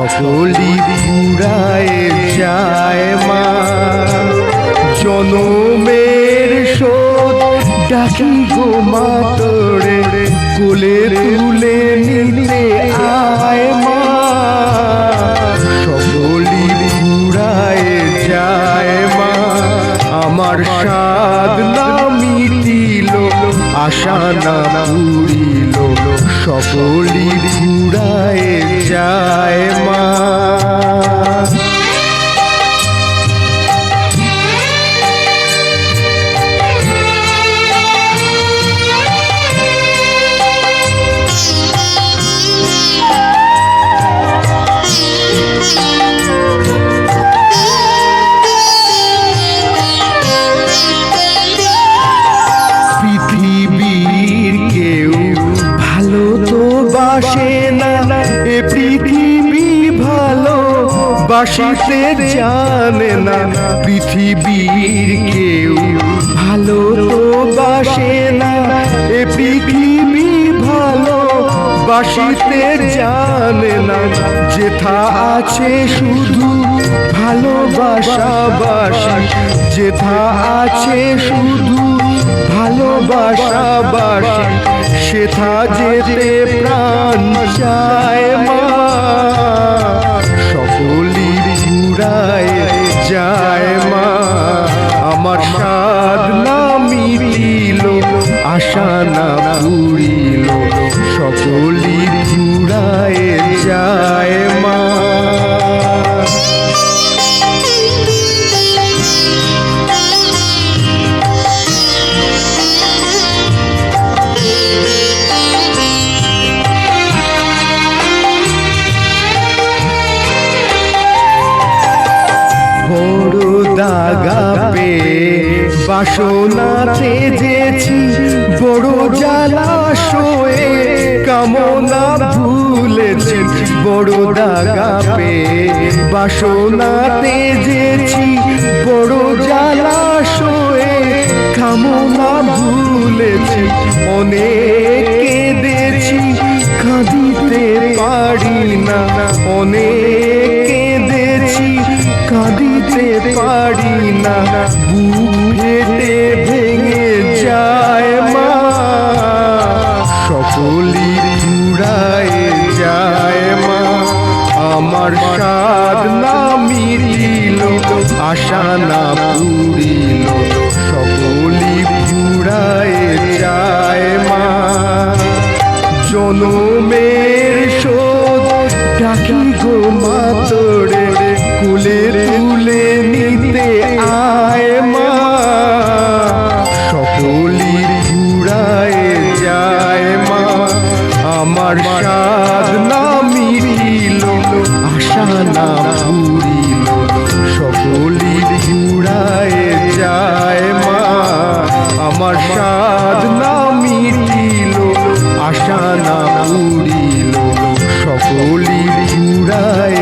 সকলি পুরায় যায় মা। জনমের শোধ ডাকি গো মা তোরে, কোলে তুলে নিতে আয় মা। সকলি পুরায় যায় মা, আমার সাধ না মিটিল, আশা না পুরিল, সকলি পুরায় যায় মা। পৃথিবীর কেউ ভালো তো বাসে না, এ পৃথিবী ভালো বাসিতে জানে না। পৃথিবীর কেউ ভালো তো বাসে না, এ পৃথিবী ভালো বাসিতে জানে না। যেথা আছে শুধু ভালোবাসা বাসি, যেথা আছে শুধু ভালোবাসা বাসি, সেথা যেতে প্রাণ চায় মা। সকলি পুরায় যায় মা, আমার সাধ না মিটিল, আশা না পুরিল, সকলি পুরায় যায় মা। বড় দাগা পেয়ে বাসনা তেজেছি, বড় জলাশয়ে কামনা ভুলেছি। বড় দাগা পেয়ে বাসনা তেজেছি, বড় জলাশয়ে কামনা ভুলেছি। অনেক কেঁদেছি কাঁদিতে পারি না, অনেক কেঁদেছি কাঁদিতে পারি না। বুক ফেটে ভেঙে যায় মা, সকলি পুরায় যায় মা। আমার সাধ না মিটিল, আশা না পুরিল, সকলি পুরায় যায় মা। জনমের শোধ ডাকি গো মা তোরে, কোলে তুলে নিতে আয় মা। সকলি পুরায় যায় মা, আমার সাধ না মিটিল, আশা না পুরিল, সকলি পুরায় যায় মা। আমার সাধ না মিটিল, আশা না পুরিল, সকলি পুরায়